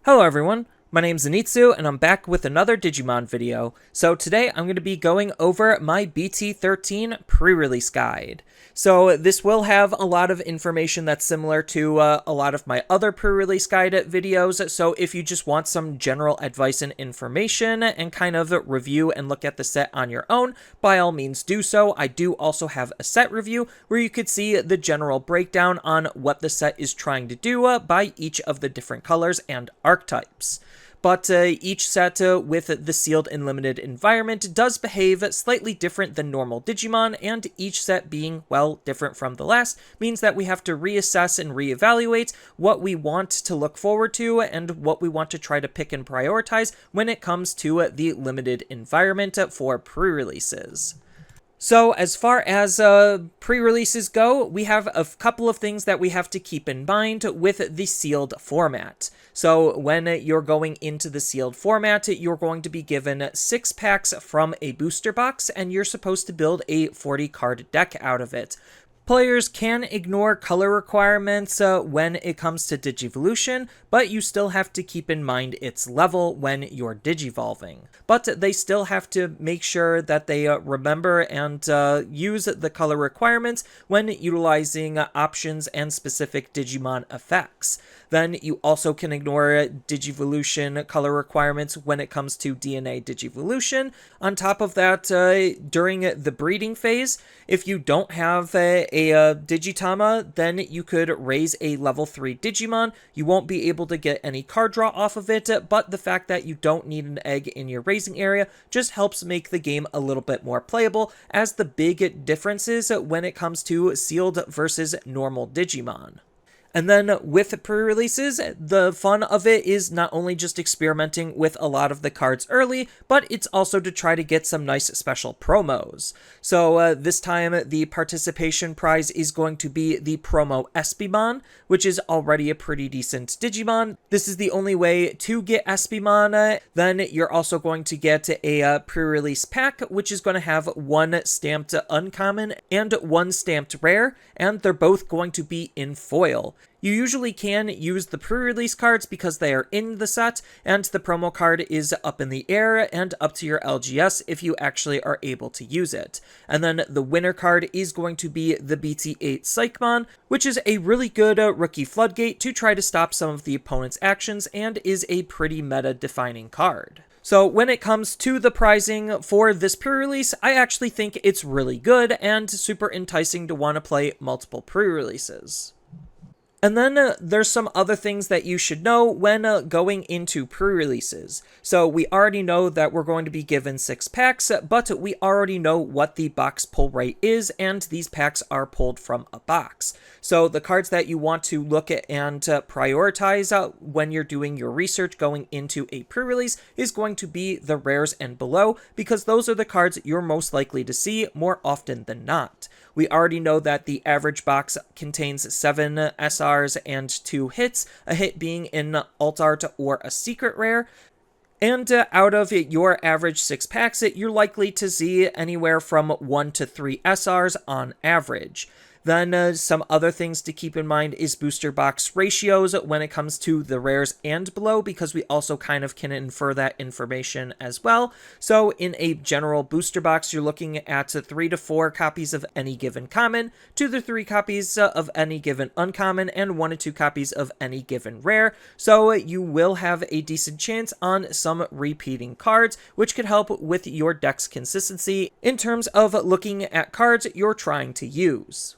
Hello everyone, my name's Zenitsu and I'm back with another Digimon video. So today I'm going to be going over my BT13 pre-release guide. So this will have a lot of information that's similar to a lot of my other pre-release guide videos, so if you just want some general advice and information and kind of review and look at the set on your own, by all means do so. I do also have a set review where you could see the general breakdown on what the set is trying to do by each of the different colors and archetypes. But each set with the sealed and limited environment does behave slightly different than normal Digimon, and each set being, well, different from the last means that we have to reassess and reevaluate what we want to look forward to and what we want to try to pick and prioritize when it comes to the limited environment for pre-releases. So as far as pre-releases go, we have a couple of things that we have to keep in mind with the sealed format. So when you're going into the sealed format, you're going to be given 6 packs from a booster box, and you're supposed to build a 40 card deck out of it. Players can ignore color requirements when it comes to Digivolution, but you still have to keep in mind its level when you're Digivolving. But they still have to make sure that they remember and use the color requirements when utilizing options and specific Digimon effects. Then you also can ignore Digivolution color requirements when it comes to DNA Digivolution. On top of that, during the breeding phase, if you don't have a Digitama, then you could raise a level 3 Digimon. You won't be able to get any card draw off of it, but the fact that you don't need an egg in your raising area just helps make the game a little bit more playable, as the big differences when it comes to sealed versus normal Digimon. And then with pre-releases, the fun of it is not only just experimenting with a lot of the cards early, but it's also to try to get some nice special promos. So this time, the participation prize is going to be the promo Espimon, which is already a pretty decent Digimon. This is the only way to get Espimon. Then you're also going to get a pre-release pack, which is going to have 1 stamped uncommon and 1 stamped rare, and they're both going to be in foil. You usually can use the pre-release cards because they are in the set, and the promo card is up in the air and up to your LGS if you actually are able to use it. And then the winner card is going to be the BT8 Psychmon, which is a really good rookie floodgate to try to stop some of the opponent's actions and is a pretty meta-defining card. So when it comes to the pricing for this pre-release, I actually think it's really good and super enticing to want to play multiple pre-releases. And then there's some other things that you should know when going into pre-releases. So we already know that we're going to be given 6 packs, but we already know what the box pull rate is, and these packs are pulled from a box. So the cards that you want to look at and prioritize when you're doing your research going into a pre-release is going to be the rares and below, because those are the cards you're most likely to see more often than not. We already know that the average box contains 7 SRs and 2 hits, a hit being an alt art or a secret rare. And out of your average 6 packs, you're likely to see anywhere from 1 to 3 SRs on average. Then some other things to keep in mind is booster box ratios when it comes to the rares and below, because we also kind of can infer that information as well. So in a general booster box, you're looking at 3 to 4 copies of any given common, 2 to 3 copies of any given uncommon, and 1 to 2 copies of any given rare. So you will have a decent chance on some repeating cards, which could help with your deck's consistency in terms of looking at cards you're trying to use.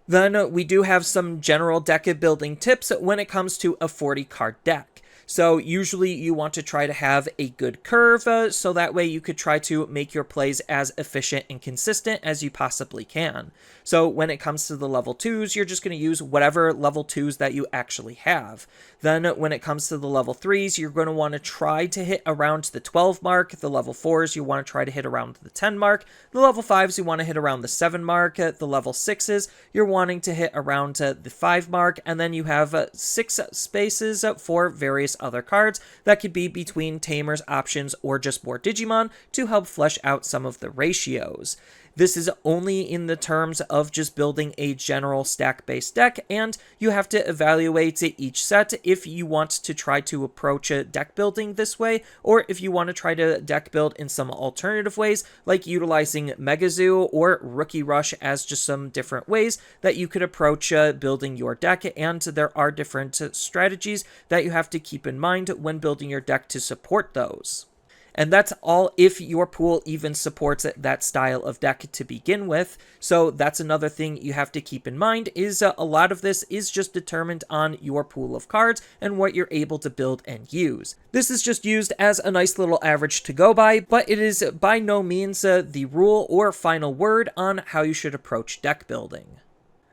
Then we do have some general deck building tips when it comes to a 40 card deck. So usually you want to try to have a good curve, so that way you could try to make your plays as efficient and consistent as you possibly can. So when it comes to the level 2s, you're just going to use whatever level 2s that you actually have. Then when it comes to the level 3s, you're going to want to try to hit around the 12 mark. The level 4s, you want to try to hit around the 10 mark. The level 5s, you want to hit around the 7 mark. The level 6s, you're wanting to hit around the 5 mark. And then you have 6 spaces for various other cards that could be between Tamers, options, or just more Digimon to help flesh out some of the ratios. This is only in the terms of just building a general stack-based deck, and you have to evaluate each set if you want to try to approach deck building this way, or if you want to try to deck build in some alternative ways, like utilizing Mega Zoo or Rookie Rush as just some different ways that you could approach building your deck. And there are different strategies that you have to keep in mind when building your deck to support those. And that's all if your pool even supports that style of deck to begin with. So that's another thing you have to keep in mind, is a lot of this is just determined on your pool of cards and what you're able to build and use. This is just used as a nice little average to go by, but it is by no means the rule or final word on how you should approach deck building.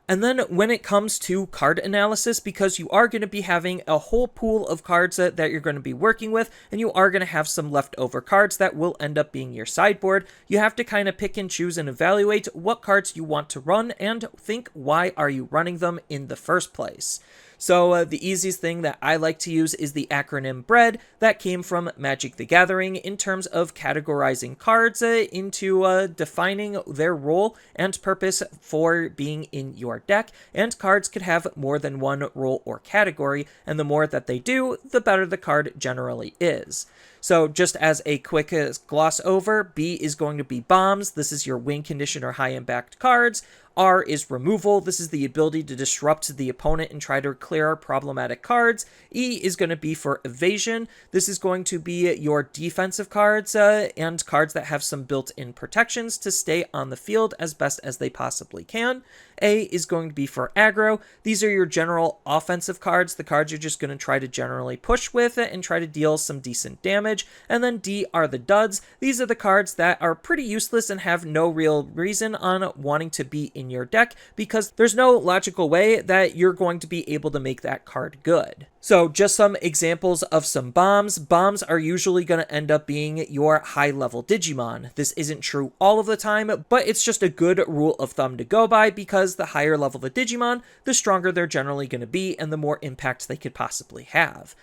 And then when it comes to card analysis, because you are going to be having a whole pool of cards that you're going to be working with, and you are going to have some leftover cards that will end up being your sideboard, you have to kind of pick and choose and evaluate what cards you want to run and think, why are you running them in the first place? So the easiest thing that I like to use is the acronym BREAD that came from Magic the Gathering in terms of categorizing cards into defining their role and purpose for being in your deck. And cards could have more than one role or category, and the more that they do, the better the card generally is. So just as a quick gloss over, B is going to be bombs. This is your win condition or high impact cards. R is removal. This is the ability to disrupt the opponent and try to clear problematic cards. E is going to be for evasion. This is going to be your defensive cards and cards that have some built-in protections to stay on the field as best as they possibly can. A is going to be for aggro. These are your general offensive cards, the cards you're just going to try to generally push with it and try to deal some decent damage. And then D are the duds. These are the cards that are pretty useless and have no real reason on wanting to be in your deck, because there's no logical way that you're going to be able to make that card good. So just some examples of some bombs. Bombs are usually going to end up being your high-level Digimon. This isn't true all of the time, but it's just a good rule of thumb to go by, because the higher level the Digimon, the stronger they're generally going to be and the more impact they could possibly have.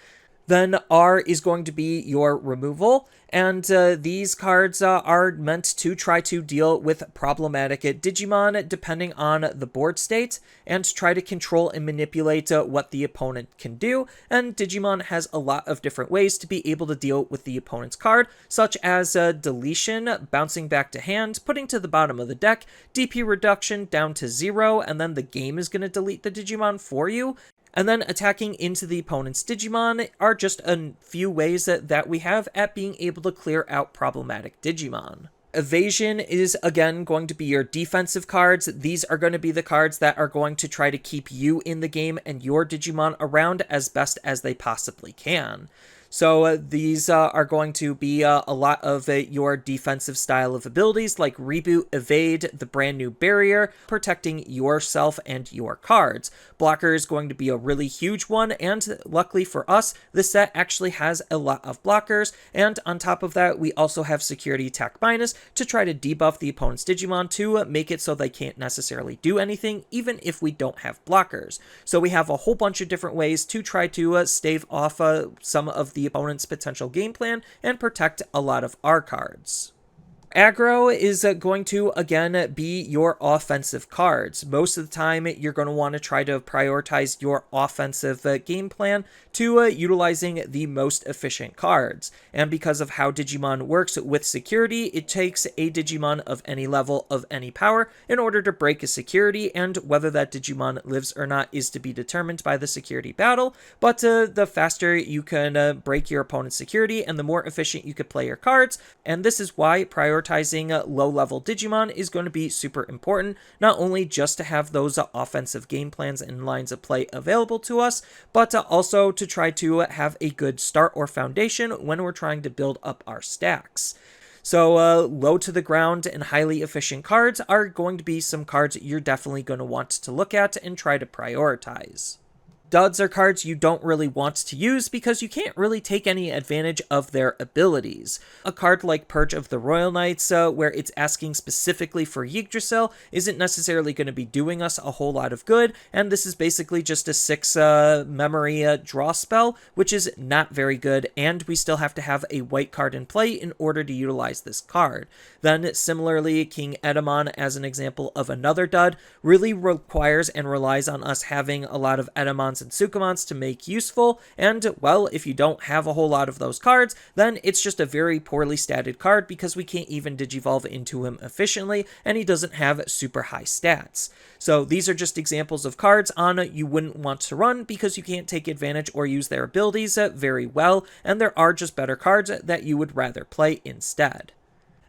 Then R is going to be your removal, and these cards are meant to try to deal with problematic Digimon depending on the board state, and try to control and manipulate what the opponent can do. And Digimon has a lot of different ways to be able to deal with the opponent's card, such as deletion, bouncing back to hand, putting to the bottom of the deck, DP reduction down to 0, and then the game is going to delete the Digimon for you. And then attacking into the opponent's Digimon are just a few ways that we have at being able to clear out problematic Digimon. Evasion is, again, going to be your defensive cards. These are going to be the cards that are going to try to keep you in the game and your Digimon around as best as they possibly can. So these are going to be a lot of your defensive style of abilities, like Reboot, Evade, the brand new barrier, protecting yourself and your cards. Blocker is going to be a really huge one, and luckily for us, this set actually has a lot of blockers, and on top of that, we also have Security Attack Minus to try to debuff the opponent's Digimon to make it so they can't necessarily do anything, even if we don't have blockers. So we have a whole bunch of different ways to try to stave off some of the opponent's potential game plan and protect a lot of our cards. Aggro is going to, again, be your offensive cards. Most of the time, you're going to want to try to prioritize your offensive game plan to utilizing the most efficient cards. And because of how Digimon works with security, it takes a Digimon of any level of any power in order to break a security, and whether that Digimon lives or not is to be determined by the security battle. But the faster you can break your opponent's security and the more efficient you could play your cards, and this is why prioritizing low-level Digimon is going to be super important, not only just to have those offensive game plans and lines of play available to us, but also to try to have a good start or foundation when we're trying to build up our stacks. So low to the ground and highly efficient cards are going to be some cards you're definitely going to want to look at and try to prioritize. duds are cards you don't really want to use because you can't really take any advantage of their abilities. A card like Purge of the Royal Knights, where it's asking specifically for Yggdrasil, isn't necessarily going to be doing us a whole lot of good, and this is basically just a 6 memory draw spell, which is not very good, and we still have to have a white card in play in order to utilize this card. Then, similarly, King Edamon, as an example of another dud, really requires and relies on us having a lot of Edamons and Sukumons to make useful, and, well, if you don't have a whole lot of those cards, then it's just a very poorly statted card because we can't even Digivolve into him efficiently, and he doesn't have super high stats. So these are just examples of cards on you wouldn't want to run because you can't take advantage or use their abilities very well, and there are just better cards that you would rather play instead.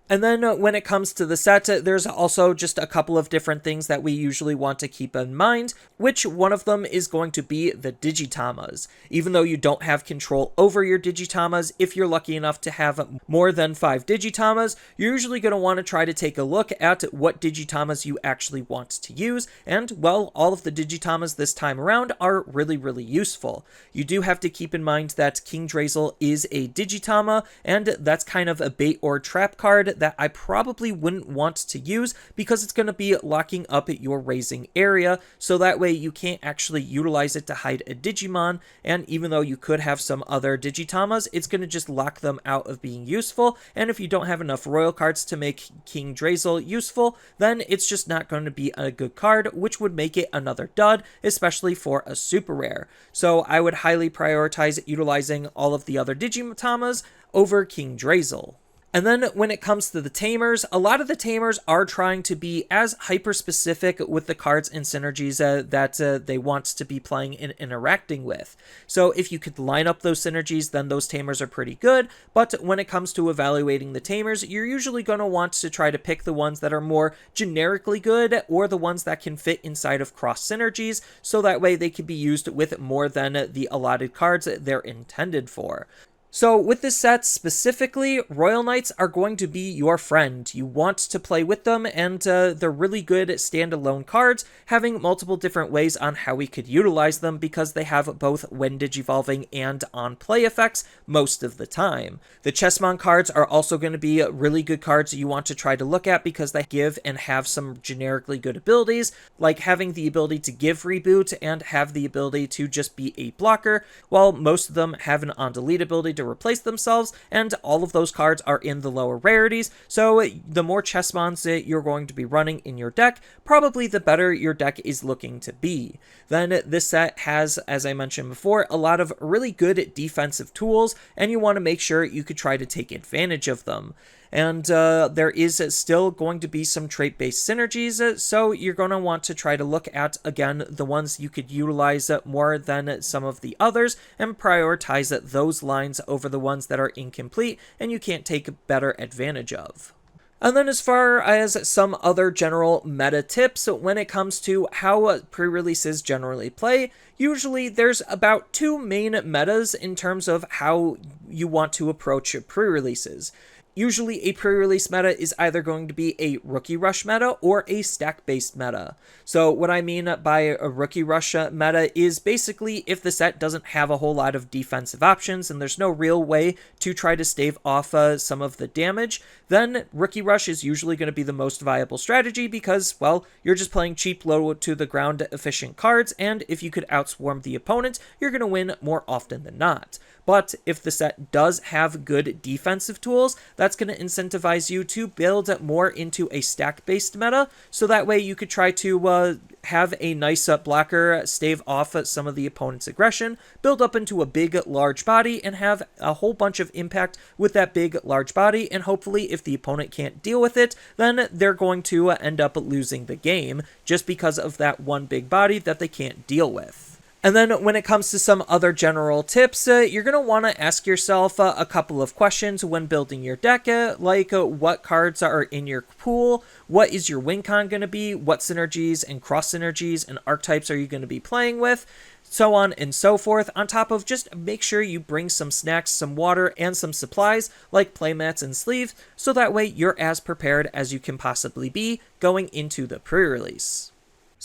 And then when it comes to the set, there's also just a couple of different things that we usually want to keep in mind, which one of them is going to be the Digitamas. Even though you don't have control over your Digitamas, if you're lucky enough to have more than 5 Digitamas, you're usually going to want to try to take a look at what Digitamas you actually want to use, and, well, all of the Digitamas this time around are really, really useful. You do have to keep in mind that King Drazel is a Digitama, and that's kind of a bait or trap card that I probably wouldn't want to use because it's going to be locking up at your raising area, so that way you can't actually utilize it to hide a Digimon, and even though you could have some other Digitamas, it's going to just lock them out of being useful, and if you don't have enough royal cards to make King Drazel useful, then it's just not going to be a good card, which would make it another dud, especially for a super rare. So I would highly prioritize utilizing all of the other Digitamas over King Drazel. And then when it comes to the Tamers, a lot of the Tamers are trying to be as hyper-specific with the cards and synergies that they want to be playing and interacting with. So if you could line up those synergies, then those Tamers are pretty good, but when it comes to evaluating the Tamers, you're usually going to want to try to pick the ones that are more generically good, or the ones that can fit inside of cross synergies, so that way they can be used with more than the allotted cards they're intended for. So with this set specifically, Royal Knights are going to be your friend. You want to play with them, and they're really good standalone cards, having multiple different ways on how we could utilize them because they have both when digivolving and on play effects most of the time. The Chessmon cards are also going to be really good cards you want to try to look at because they give and have some generically good abilities, like having the ability to give reboot and have the ability to just be a blocker, while most of them have an on-delete ability to replace themselves, and all of those cards are in the lower rarities, so the more Chessmons that you're going to be running in your deck, probably the better your deck is looking to be. Then this set has, as I mentioned before, a lot of really good defensive tools, and you want to make sure you could try to take advantage of them. And there is still going to be some trait-based synergies, so you're going to want to try to look at, again, the ones you could utilize more than some of the others, and prioritize those lines over the ones that are incomplete and you can't take better advantage of. And then as far as some other general meta tips, when it comes to how pre-releases generally play, usually there's about 2 main metas in terms of how you want to approach pre-releases. Usually a pre-release meta is either going to be a rookie rush meta or a stack-based meta. So what I mean by a rookie rush meta is basically if the set doesn't have a whole lot of defensive options and there's no real way to try to stave off some of the damage, then rookie rush is usually going to be the most viable strategy because, well, you're just playing cheap, low to the ground efficient cards, and if you could outswarm the opponent, you're going to win more often than not. But if the set does have good defensive tools, that's going to incentivize you to build more into a stack-based meta, so that way you could try to have a nice blocker stave off some of the opponent's aggression, build up into a big, large body, and have a whole bunch of impact with that big, large body, and hopefully if the opponent can't deal with it, then they're going to end up losing the game, just because of that one big body that they can't deal with. And then when it comes to some other general tips, you're going to want to ask yourself a couple of questions when building your deck, like what cards are in your pool, what is your win con going to be, what synergies and cross synergies and archetypes are you going to be playing with, so on and so forth, on top of just make sure you bring some snacks, some water, and some supplies like playmats and sleeves, so that way you're as prepared as you can possibly be going into the pre-release.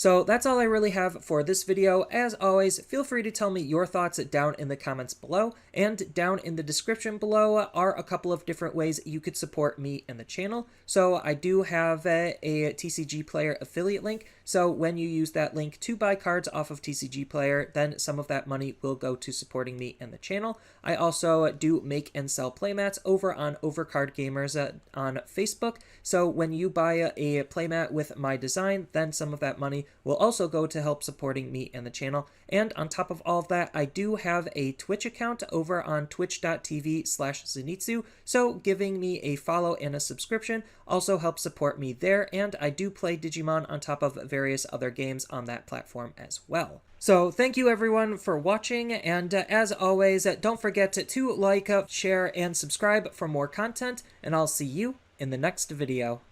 So that's all I really have for this video. As always, feel free to tell me your thoughts down in the comments below, and down in the description below are a couple of different ways you could support me and the channel. So I do have a TCG Player affiliate link, so when you use that link to buy cards off of TCG Player, then some of that money will go to supporting me and the channel. I also do make and sell playmats over on Overcard Gamers on Facebook, so when you buy a playmat with my design, then some of that money will also go to help supporting me and the channel. And on top of all of that, I do have a Twitch account over on twitch.tv/Zenitsu, so giving me a follow and a subscription also helps support me there, and I do play Digimon on top of various other games on that platform as well. So thank you everyone for watching, and as always, don't forget to like, share, and subscribe for more content, and I'll see you in the next video.